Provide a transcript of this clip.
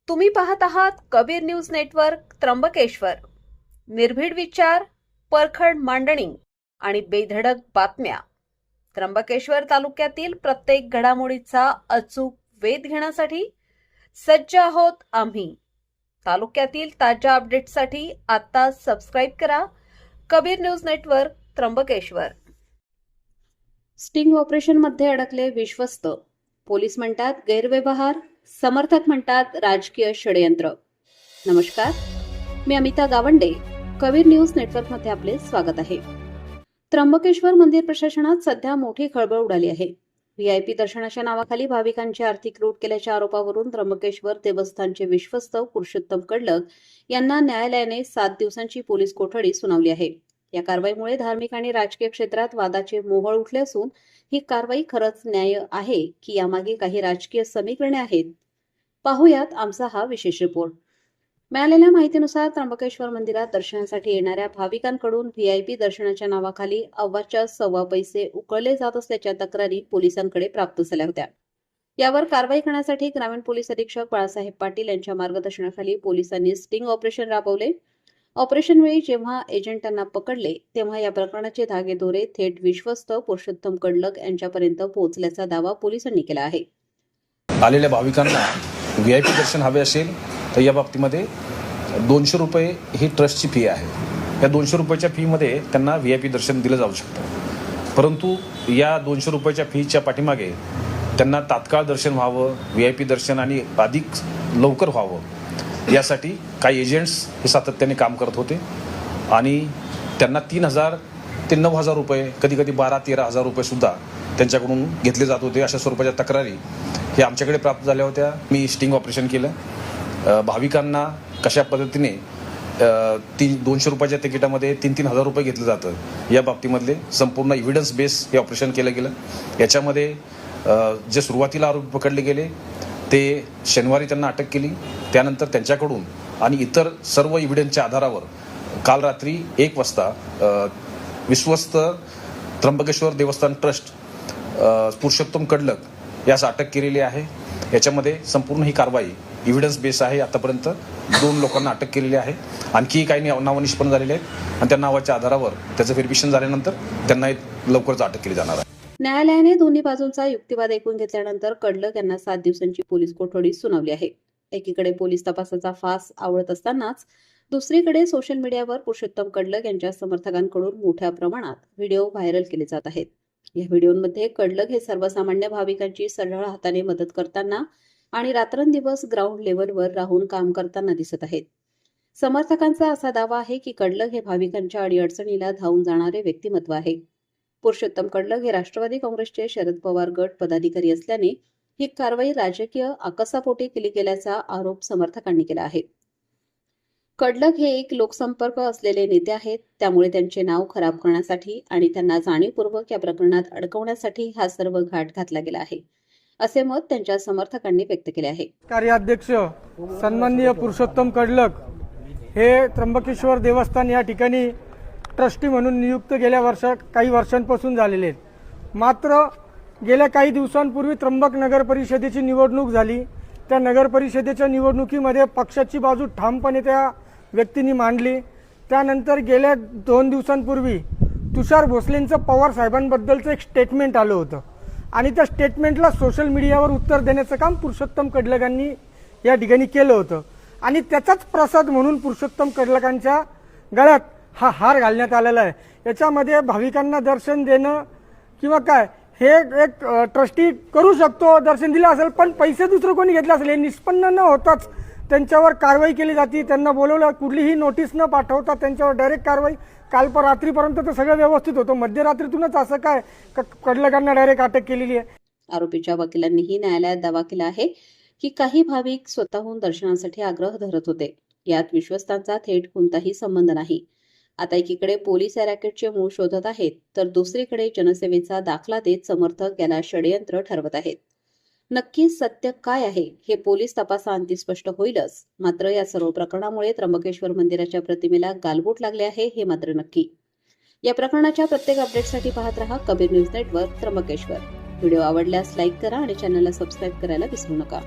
तुम्ही पाहत आहात कबीर न्यूज नेटवर्क त्र्यंबकेश्वर. निर्भीड विचार, परखड मांडणी आणि बेधडक बातम्या. त्र्यंबकेश्वर तालुक्यातील प्रत्येक घडामोडीचा अचूक वेध घेण्यासाठी सज्ज आहोत आम्ही. तालुक्यातील ताज्या अपडेट्ससाठी आता सबस्क्राईब करा Kabir news network Trimbakeshwar. Sting operation मध्ये अडकले विश्वस्त. पोलीस म्हणतात गैरव्यवहार, समर्थक म्हणतात राजकीय षडयंत्र. नमस्कार, मी अमिता गावंडे. कबीर न्यूज नेटवर्कमध्ये आपले स्वागत आहे. त्र्यंबकेश्वर मंदिर प्रशासनात सध्या मोठी खळबळ उडाली आहे. व्हीआयपी दर्शनाच्या नावाखाली भाविकांची आर्थिक लूट केल्याच्या आरोपावरून त्र्यंबकेश्वर देवस्थानचे विश्वस्त पुरुषोत्तम कडलक यांना न्यायालयाने 7 दिवसांची पोलीस कोठडी सुनावली आहे. या कारवाईमुळे धार्मिक आणि राजकीय क्षेत्रात वादाचे मोहोळ उठले असून ही कारवाई खरंच न्याय आहे की यामागे काही राजकीय समीकरणे आहेत? पाहुयात आमचा हा विशेष रिपोर्ट. मिळालेल्या माहितीनुसार त्र्यंबकेश्वर मंदिरात दर्शनासाठी येणाऱ्या भाविकांकडून व्हीआयपी दर्शनाच्या नावाखाली अव्वाच्या सव्वा पैसे उकळले जात असल्याच्या तक्रारी पोलिसांकडे प्राप्त झाल्या होत्या. यावर कारवाई करण्यासाठी ग्रामीण पोलीस अधीक्षक बाळासाहेब पाटील यांच्या मार्गदर्शनाखाली पोलिसांनी स्टिंग ऑपरेशन राबवले. ऑपरेशनवेळी जेव्हा एजंटांना पकडले तेव्हा या प्रकरणाचे धागेदोरे थेट विश्वस्त पुरुषोत्तम कडलक यांच्यापर्यंत पोहोचल्याचा दावा पोलिसांनी केला आहे. आलेल्या भाविकांना व्हीआयपी दर्शन हवे असेल तर या बाबतीमध्ये 200 रुपये ही ट्रस्टची फी आहे. या 200 रुपयाच्या फीमध्ये त्यांना व्हीआयपी दर्शन दिलं जाऊ शकतं. परंतु या 200 रुपयाच्या फीच्या पाठीमागे त्यांना तात्काळ दर्शन व्हावं, व्हीआयपी दर्शन आणि अधिक लवकर व्हावं यासाठी काही एजंट्स हे सातत्याने काम करत होते आणि त्यांना 3,000 ते 9,000 रुपये, कधीकधी 12-13,000 रुपये सुद्धा त्यांच्याकडून घेतले जात होते. अशा स्वरूपाच्या तक्रारी हे आमच्याकडे प्राप्त झाल्या होत्या. मी स्टिंग ऑपरेशन केलं. भाविकांना कशा पद्धतीने 200 रुपयाच्या तिकिटामध्ये 3,000 रुपये घेतलं जातं या बाबतीमधले संपूर्ण एव्हिडन्स बेस हे ऑपरेशन केलं गेलं. याच्यामध्ये जे सुरुवातीला आरोपी पकडले गेले ते शनिवारी त्यांना अटक केली. त्यानंतर त्यांच्याकडून आणि इतर सर्व एव्हिडन्सच्या आधारावर काल रात्री 1 वाजता विश्वस्त त्र्यंबकेश्वर देवस्थान ट्रस्ट पुरुषोत्तम कडलक यास अटक केलेली आहे. याच्यामध्ये संपूर्ण ही कारवाई एव्हिडन्स बेस आहे. आतापर्यंत 2 लोकांना अटक केलेली आहे. आणखी काही नावं निष्पन्न झालेली आहेत आणि त्या नावाच्या आधारावर त्याचं व्हेरिफिकेशन झाल्यानंतर त्यांना लवकरच अटक केली जाणार आहे. न्यायालयाने दोन्ही बाजूंचा युक्तिवाद ऐकून घेतल्यानंतर कडलक यांना 7 दिवसांची पोलीस कोठडी सुनावली आहे. एकीकडे पोलीस तपासाचा फास आवळत असतानाच दुसरीकडे सोशल मीडियावर पुरुषोत्तम कडलक यांच्या समर्थकांकडून मोठ्या प्रमाणात व्हिडिओ व्हायरल केले जात आहेत. या व्हिडिओमध्ये कडलक हे सर्वसामान्य भाविकांची सरळ हाताने मदत करताना आणि रात्रंदिवस ग्राउंड लेव्हलवर राहून काम करताना दिसत आहेत. समर्थकांचा असा दावा आहे की कडलक हे भाविकांच्या अडीअडचणीला धावून जाणारे व्यक्तिमत्व आहे. पुरुषोत्तम कडलक हे राष्ट्रवादी काँग्रेसचे शरद पवार गट पदाधिकारी असल्याने ही कारवाई राजकीय आकसापोटी केली गेल्याचा आरोप समर्थकांनी केला आहे. कडलक हे एक लोकसंपर्क असलेले नेते आहेत, त्यामुळे त्यांचे नाव खराब करण्यासाठी आणि त्यांना जाणीवपूर्वक या प्रकरणात अडकवण्यासाठी हा सर्व घाट घातला गेला आहे, असे मत त्यांच्या समर्थकांनी व्यक्त केले आहे. कार्याध्यक्ष सन्माननीय पुरुषोत्तम कडलक हे त्र्यंबकेश्वर देवस्थान या ठिकाणी ट्रस्टी म्हणून नियुक्त गेल्या काही वर्षांपासून झालेले आहेत. मात्र गेल्या काही दिवसांपूर्वी त्र्यंबक नगर परिषदेची निवडणूक झाली. त्या नगर परिषदेच्या निवडणुकीमध्ये पक्षाची बाजू ठामपणे त्या व्यक्तींनी मांडली. त्यानंतर गेल्या 2 दिवसांपूर्वी तुषार भोसलेंचं पवार साहेबांबद्दलचं एक स्टेटमेंट आलं होतं आणि त्या स्टेटमेंटला सोशल मीडियावर उत्तर देण्याचं काम पुरुषोत्तम कडलकांनी या ठिकाणी केलं होतं आणि त्याचाच प्रसाद म्हणून पुरुषोत्तम कडलकांच्या गळ्यात हा हार घालण्यात आलेला आहे. याच्यामध्ये भाविकांना दर्शन देणं किंवा काय हे एक ट्रस्टी करू शकतो, दर्शन दिलं असेल, पण पैसे दुसरं कोणी घेतले असेल हे निष्पन्न न होताच त्यांच्यावर कारवाई केली जाते. त्यांना बोलवलं, कुठलीही नोटीस न पाठवता त्यांच्यावर डायरेक्ट कारवाई. काल रात्रीपर्यंत तर सगळं व्यवस्थित होतं, मध्यरात्रीतूनच असं काय कडलकांना डायरेक्ट अटक केलेली आहे. आरोपीच्या वकिलांनीही न्यायालयात दावा केला आहे की काही भाविक स्वतःहून दर्शनासाठी आग्रह धरत होते. यात विश्वस्तांचा थेट कोणताही संबंध नाही. आता एकीकडे पोलीस या रॅकेटचे मूळ शोधत आहेत, तर दुसरीकडे जनसेवेचा दाखला देत समर्थक याला षडयंत्र ठरवत आहेत. नक्की सत्य काय आहे हे पोलीस तपासाअंती स्पष्ट होईलच. मात्र या सर्व प्रकरणामुळे त्र्यंबकेश्वर मंदिराच्या प्रतिमेला गालबोट लागले आहे हे मात्र नक्की. या प्रकरणाच्या प्रत्येक अपडेटसाठी पाहत रहा Kabir news network Trimbakeshwar. Video आवडल्यास लाईक करा आणि चॅनलला सबस्क्राईब करायला विसरू नका.